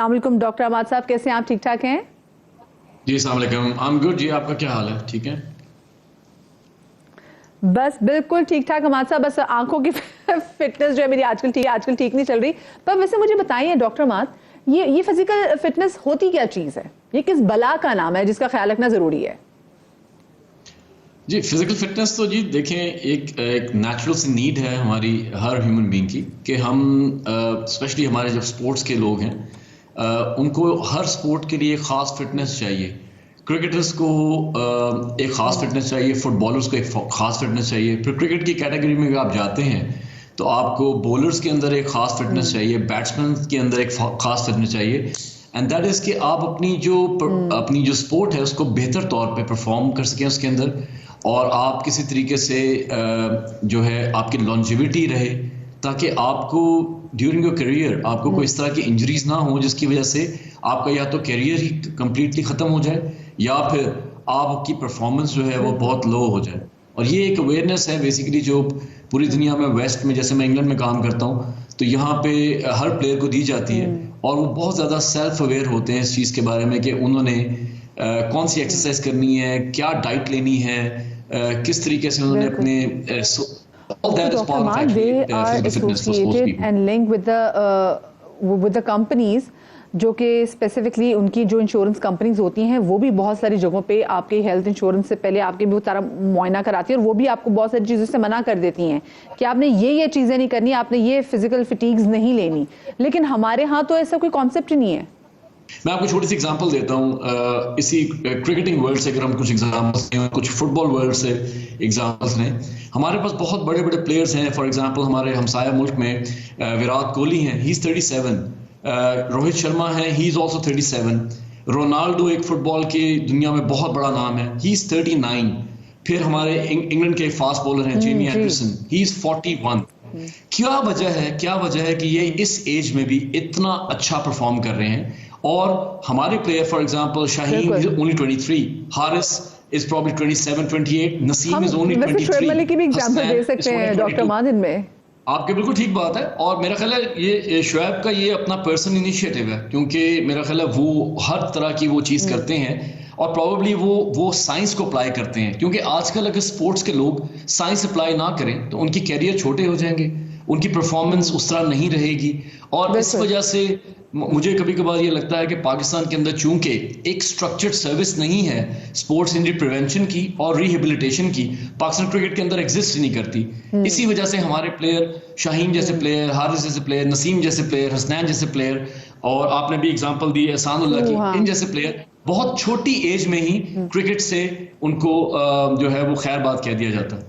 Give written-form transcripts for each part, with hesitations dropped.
अस्सलाम वालेकुम डॉक्टर अहमद साहब, कैसे हैं आप? ठीक ठाक हैं? जी अस्सलाम वालेकुम, आई एम गुड जी। आपका क्या हाल है? ठीक है? बस बिल्कुल ठीक ठाक अहमद साहब, बस आंखों की फिटनेस जो है मेरी आजकल ठीक नहीं चल रही। पर वैसे मुझे बताइए डॉक्टर अहमद, ये फिजिकल फिटनेस होती क्या चीज़ है? ये किस बला का नाम है जिसका ख्याल रखना ज़रूरी है? जी फिजिकल फिटनेस तो जी देखें एक नेचुरल सी नीड है हमारी हर ह्यूमन बीइंग की कि हम स्पेशली हमारे जब स्पोर्ट्स के लोग हैं उनको हर स्पोर्ट के लिए ख़ास फिटनेस चाहिए। क्रिकेटर्स को एक ख़ास फिटनेस चाहिए, फुटबॉलर्स को एक ख़ास फिटनेस चाहिए। फिर क्रिकेट की कैटेगरी में आप जाते हैं तो आपको बॉलर्स के अंदर एक ख़ास फिटनेस चाहिए, बैट्समैन के अंदर एक ख़ास फिटनेस चाहिए। एंड दैट इज़ कि आप अपनी जो स्पोर्ट है उसको बेहतर तौर पे परफॉर्म कर सकें उसके अंदर, और आप किसी तरीके से जो है आपकी लॉन्जिविटी रहे, ताकि आपको ड्यूरिंग योर करियर आपको कोई इस तरह की इंजरीज ना हो जिसकी वजह से आपका या तो करियर ही कंप्लीटली ख़त्म हो जाए या फिर आपकी परफॉर्मेंस जो है वो बहुत लो हो जाए। और ये एक अवेयरनेस है बेसिकली जो पूरी दुनिया में, वेस्ट में, जैसे मैं इंग्लैंड में काम करता हूँ तो यहाँ पे हर प्लेयर को दी जाती है, और वो बहुत ज़्यादा सेल्फ अवेयर होते हैं इस चीज़ के बारे में कि उन्होंने कौन सी एक्सरसाइज करनी है, क्या डाइट लेनी है, किस तरीके से उन्होंने अपने all that is part of actually physical fitness for sports people. And linked with the companies जो कि स्पेसिफिकली उनकी जो इंश्योरेंस कंपनीज होती हैं वो भी बहुत सारी जगहों पे आपके हेल्थ इंश्योरेंस से पहले आपके भी सारा मुआयना कराती है, और वो भी आपको बहुत सारी चीज़ों से मना कर देती हैं कि आपने ये चीज़ें नहीं करनी, आपने ये फिजिकल फिटीग्स नहीं लेनी। लेकिन हमारे यहाँ तो ऐसा कोई कॉन्सेप्ट ही नहीं है। मैं आपको छोटी सी एग्जांपल देता हूँ इसी क्रिकेटिंग वर्ल्ड से। अगर हम कुछ एग्जांपल्स लें, कुछ फुटबॉल वर्ल्ड से एग्जांपल्स लें, हमारे पास बहुत बड़े बड़े प्लेयर्स हैं। फॉर एग्जांपल हमारे हमसाया मुल्क में विराट कोहली हैं, ही इज़ 37। रोहित शर्मा है, ही इज़ ऑल्सो 37। रोनाल्डो एक फुटबॉल की दुनिया में बहुत बड़ा नाम है, ही इज़ 39। फिर हमारे इंग्लैंड के फास्ट बॉलर हैं जेमी एंडरसन, ही इज़ 41। क्या वजह है कि ये इस एज में भी इतना अच्छा परफॉर्म कर रहे हैं? और हमारे player for example Shaheen is only 23, Haris is probably 27, 28, Naseem is only 23। Shoaib Malik की भी एग्जांपल दे सकते हैं डॉक्टर मादिन में। आपके बिल्कुल ठीक बात है, और मेरा ख्याल है ये शुएब का ये अपना पर्सनल इनिशिएटिव है, क्योंकि मेरा ख्याल है वो हर तरह की वो चीज़ करते हैं, और प्रॉब्ली वो साइंस को अप्लाई करते हैं। क्योंकि आजकल अगर स्पोर्ट्स के लोग साइंस अप्लाई ना करें तो उनकी कैरियर छोटे हो जाएंगे, उनकी परफॉर्मेंस उस तरह नहीं रहेगी। और इस वजह से मुझे कभी कभार ये लगता है कि पाकिस्तान के अंदर चूंकि एक स्ट्रक्चर्ड सर्विस नहीं है स्पोर्ट्स इंजरी प्रिवेंशन की और रिहेबिलिटेशन की, पाकिस्तान क्रिकेट के अंदर एग्जिस्ट नहीं करती। इसी वजह से हमारे प्लेयर, शाहीन जैसे प्लेयर, हारिस जैसे प्लेयर, नसीम जैसे प्लेयर, हसनैन जैसे प्लेयर, और आपने भी एग्जांपल दी एहसानुल्लाह की, इन जैसे प्लेयर बहुत छोटी एज में ही क्रिकेट से उनको जो है वो खैर बात कह दिया जाता है।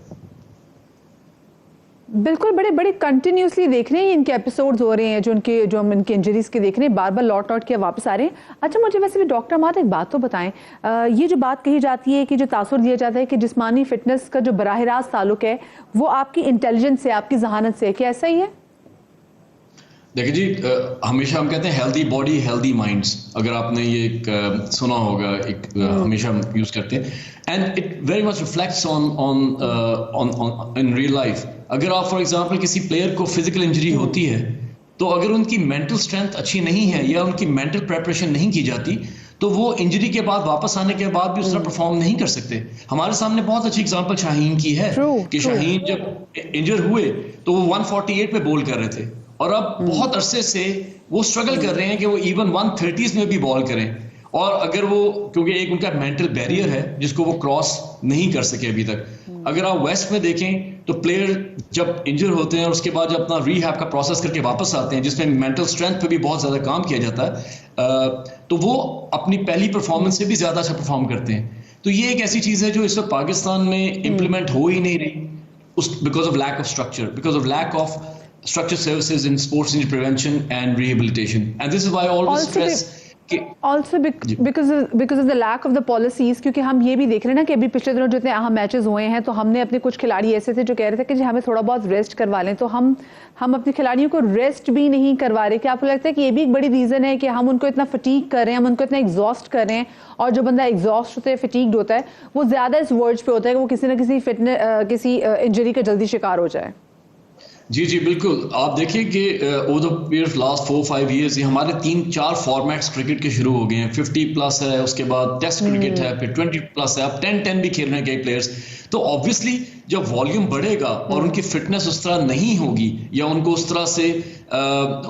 बिल्कुल, बड़े कंटिन्यूसली देख रहे हैं इनके एपिसोड्स हो रहे हैं जो हम इनके इंजरीज के देख रहे हैं, बार बार लौट के वापस आ रहे हैं। अच्छा, मुझे वैसे भी डॉक्टर अहमद एक बात तो बताएं, ये जो बात कही जाती है कि जो तासुर दिया जाता है कि जिस्मानी फिटनेस का जो बराह रास्त ताल्लुक है वो आपकी इंटेलिजेंस से, आपकी जहानत से, क्या ऐसा ही है? देखिए जी, हमेशा हम कहते हैं हेल्दी बॉडी हेल्दी माइंड्स। अगर आपने ये सुना होगा, हमेशा हम यूज करते हैं, and it very much reflects on in real life. अगर आप फॉर एग्जांपल किसी प्लेयर को फिजिकल इंजरी होती है तो अगर उनकी मेंटल स्ट्रेंथ अच्छी नहीं है या उनकी मेंटल प्रेपरेशन नहीं की जाती तो वो इंजरी के बाद वापस आने के बाद भी उस तरह परफॉर्म नहीं कर सकते। हमारे सामने बहुत अच्छी एग्जांपल शाहीन की है कि शाहीन जब इंजर हुए तो वो 148 पे बॉल कर रहे थे, और अब बहुत अरसे से वो स्ट्रगल कर रहे हैं कि वो इवन 130s में भी बॉल करें। और अगर वो, क्योंकि एक उनका मेंटल बैरियर है जिसको वो क्रॉस नहीं कर सके अभी तक। अगर आप वेस्ट में देखें तो प्लेयर जब इंजर होते हैं और उसके बाद जब अपना रीहैब का प्रोसेस करके वापस आते हैं, जिसमें मेंटल स्ट्रेंथ पे भी बहुत ज्यादा काम किया जाता है, तो वो अपनी पहली परफॉर्मेंस से भी ज्यादा अच्छा परफॉर्म करते हैं। तो ये एक ऐसी चीज है जो इस वक्त पाकिस्तान में इंप्लीमेंट हो ही नहीं रही, because of lack of structure, because of lack of structured services in sports injury prevention and rehabilitation, and this is why I always stress also because of the lack of the policies। क्योंकि हम ये भी देख रहे हैं ना कि अभी पिछले दिनों जितने अहम मैचेस हुए हैं तो हमने अपने कुछ खिलाड़ी ऐसे थे जो कह रहे थे कि जी हमें थोड़ा बहुत रेस्ट करवा लें, तो हम अपने खिलाड़ियों को रेस्ट भी नहीं करवा रहे। क्या आपको लगता है कि ये भी एक बड़ी रीजन है कि हम उनको इतना फटीग कर रहे हैं, हम उनको इतना एग्जॉस्ट कर रहे हैं, और जो बंदा एग्जॉस्ट होता है, फटीग्ड होता है, वो ज्यादा इस वर्ड्स पे होता है कि वो किसी ना किसी इंजरी का जल्दी शिकार हो जाए? जी जी बिल्कुल। आप देखिए कि over the period last 4-5 years ये हमारे 3-4 फॉर्मेट्स क्रिकेट के शुरू हो गए हैं। 50 प्लस है, उसके बाद टेस्ट क्रिकेट है, फिर 20 प्लस है, अब 10-10 भी खेल रहे हैं कई प्लेयर्स। तो ऑब्वियसली जब वॉल्यूम बढ़ेगा और उनकी फिटनेस उस तरह नहीं होगी या उनको उस तरह से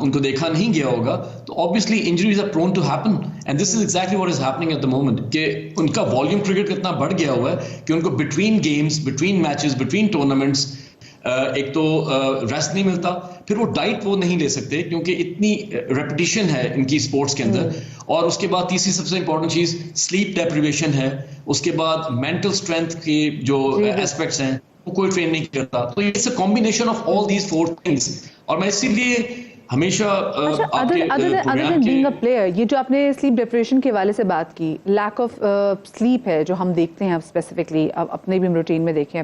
उनको देखा नहीं गया होगा, तो obviously injuries are prone to happen and this is exactly what is happening at the moment कि उनका वॉल्यूम क्रिकेट कितना बढ़ गया हुआ है कि उनको between games, between matches, between tournaments एक तो रेस्ट नहीं मिलता, फिर वो डाइट वो नहीं ले सकते क्योंकि इतनी रेपिटेशन है इनकी स्पोर्ट्स के अंदर। और उसके बाद तीसरी सबसे इंपॉर्टेंट चीज स्लीप डेप्रिवेशन है। उसके बाद मेंटल स्ट्रेंथ के जो एस्पेक्ट्स हैं वो कोई ट्रेन नहीं करता। तो it's a combination of all these 4 things. और मैं इसीलिए हमेशा अदर बीइंग अ प्लेयर, ये जो आपने स्लीप डेप्रिवेशन के हवाले से बात की, लैक ऑफ स्लीप है जो हम देखते हैं अब स्पेसिफिकली, अब अपने भी रूटीन में देखें,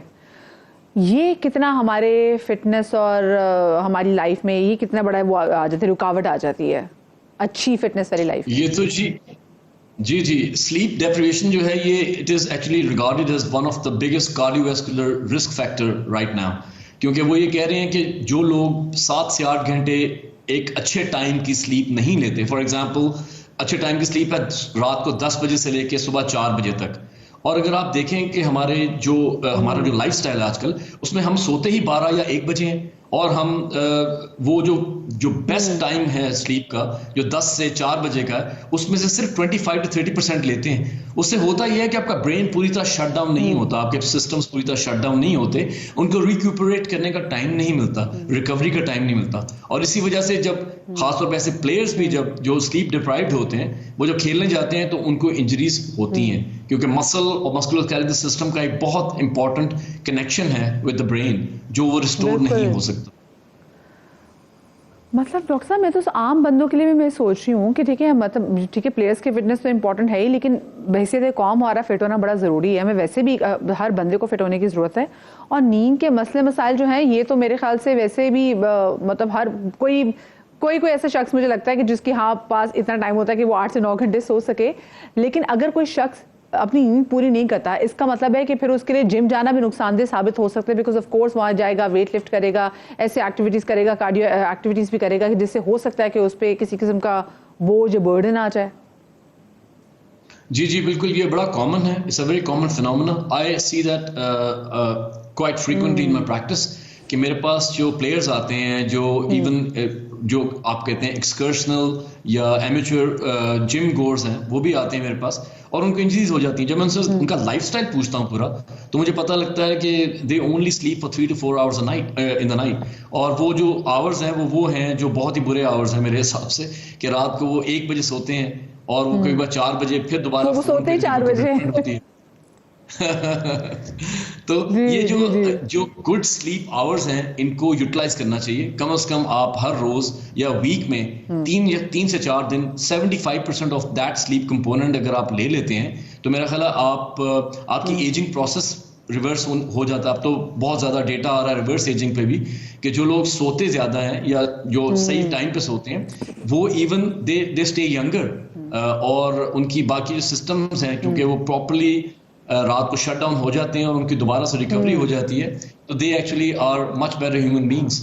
ये कितना हमारे फिटनेस और हमारी लाइफ में ये कितना बड़ा वो आ जाती है, रुकावट आ जाती है अच्छी फिटनेस वाली लाइफ। ये तो जी जी जी स्लीप डेप्रिवेशन जो है ये it is actually regarded as one of the biggest cardiovascular risk factor right now. क्योंकि वो ये कह रहे हैं कि जो लोग 7 से 8 घंटे एक अच्छे टाइम की स्लीप नहीं लेते, फॉर एग्जाम्पल अच्छे टाइम की स्लीप है रात को 10 बजे से लेकर सुबह 4 बजे तक, और अगर आप देखें कि हमारा जो लाइफस्टाइल है आजकल उसमें हम सोते ही 12 या 1 बजे हैं, और हम वो जो बेस्ट टाइम है स्लीप का जो 10 से 4 बजे का है उसमें से सिर्फ 25 to 30% लेते हैं। उससे होता यह है कि आपका ब्रेन पूरी तरह शट डाउन नहीं होता, आपके सिस्टम्स पूरी तरह शट डाउन नहीं होते, उनको रिक्यूपरेट करने का टाइम नहीं मिलता, रिकवरी का टाइम नहीं मिलता। और इसी वजह से जब खासतौर पर ऐसे प्लेयर्स भी जब जो स्लीप डिप्राइव्ड होते हैं वो जब खेलने जाते हैं तो उनको इंजरीज होती हैं, क्योंकि मसल और मस्कुलोस्केलेटल सिस्टम का एक बहुत इंपॉर्टेंट कनेक्शन है विद द ब्रेन जो वो रिस्टोर नहीं हो सकता। मतलब डॉक्टर साहब, मैं तो आम बंदों के लिए भी मैं सोच रही हूँ कि ठीक है, मतलब ठीक है प्लेयर्स की फिटनेस तो इंपॉर्टेंट है ही, लेकिन बहैसियत कौम हमारा फिट होना बड़ा ज़रूरी है। हमें वैसे भी हर बंदे को फिट होने की ज़रूरत है। और नींद के मसले मसाइल जो हैं ये तो मेरे ख्याल से वैसे भी मतलब हर कोई ऐसा शख्स मुझे लगता है कि जिसके पास इतना टाइम होता है कि वो 8 से 9 घंटे सो सके, लेकिन अगर कोई शख्स अपनी नींद पूरी नहीं करता, इसका मतलब है कि फिर उसके लिए जिम जाना भी नुकसानदेह साबित हो सकता है, बिकॉज ऑफ कोर्स वहाँ जाएगा, वेट लिफ्ट करेगा, ऐसे एक्टिविटीज़ करेगा, कार्डियो एक्टिविटीज़ भी करेगा, जिससे हो सकता है कि उस पर किसी किस्म का बोझ बर्डन आ जाए। जी जी बिल्कुल, ये बड़ा कॉमन है, it's a very common phenomena. I see that quite frequently in my practice कि मेरे पास जो प्लेयर्स आते हैं जो इवन जो आप कहते हैं एक्सकर्शनल या एमेच्योर जिम गोर्स हैं वो भी आते हैं मेरे पास, और उनको इंजरीज हो जाती हैं। जब मैं उनसे उनका लाइफस्टाइल पूछता हूँ पूरा, तो मुझे पता लगता है कि they only sleep for 3 to 4 hours in the night. और वो जो आवर्स हैं वो हैं जो बहुत ही बुरे आवर्स हैं मेरे हिसाब से, कि रात को वो 1 बजे सोते हैं और वो कई बार 4 बजे फिर दोबारा वो सोते ही 4 बजे तो ये जो गुड स्लीप आवर्स हैं इनको यूटिलाइज करना चाहिए। कम से कम आप हर रोज या वीक में 3 से 4 दिन 75% ऑफ दैट स्लीप कंपोनेंट अगर आप ले लेते हैं तो मेरा ख्याल है आपकी एजिंग प्रोसेस रिवर्स हो जाता है। अब तो बहुत ज्यादा डेटा आ रहा है रिवर्स एजिंग पे भी कि जो लोग सोते ज्यादा हैं या जो सही टाइम पे सोते हैं वो इवन दे स्टे यंगर, और उनकी बाकी जो सिस्टम्स हैं क्योंकि वो प्रॉपर्ली रात को शट डाउन हो जाते हैं और उनकी दोबारा से रिकवरी हो जाती है, तो they actually are much better human beings.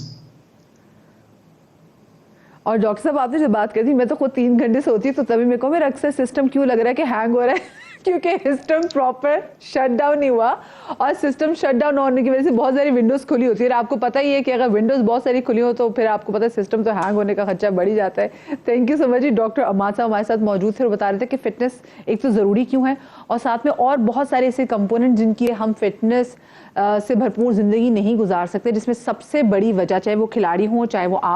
और डॉक्टर साहब आपने जब बात करी थी, मैं तो खुद 3 घंटे सोती हूँ, तो तभी मेरे को मेरा अक्सर सिस्टम क्यों लग रहा है कि हैंग हो रहा है क्योंकि सिस्टम प्रॉपर शट डाउन नहीं हुआ, और सिस्टम शट डाउन होने की वजह से बहुत सारी विंडोज खुली होती है। आपको पता ही है कि अगर विंडोज बहुत सारी खुली हो तो फिर आपको पता है सिस्टम तो हैंग होने का खर्चा बढ़ ही जाता है। Thank you so much ji. Doctor Amad sahab हमारे साथ मौजूद थे और बता रहे थे कि फिटनेस एक तो ज़रूरी क्यों है, और साथ में और बहुत सारे ऐसे कंपोनेंट जिनकी हम फिटनेस से भरपूर ज़िंदगी नहीं गुजार सकते, जिसमें सबसे बड़ी वजह चाहे वो खिलाड़ी हों चाहे वो आप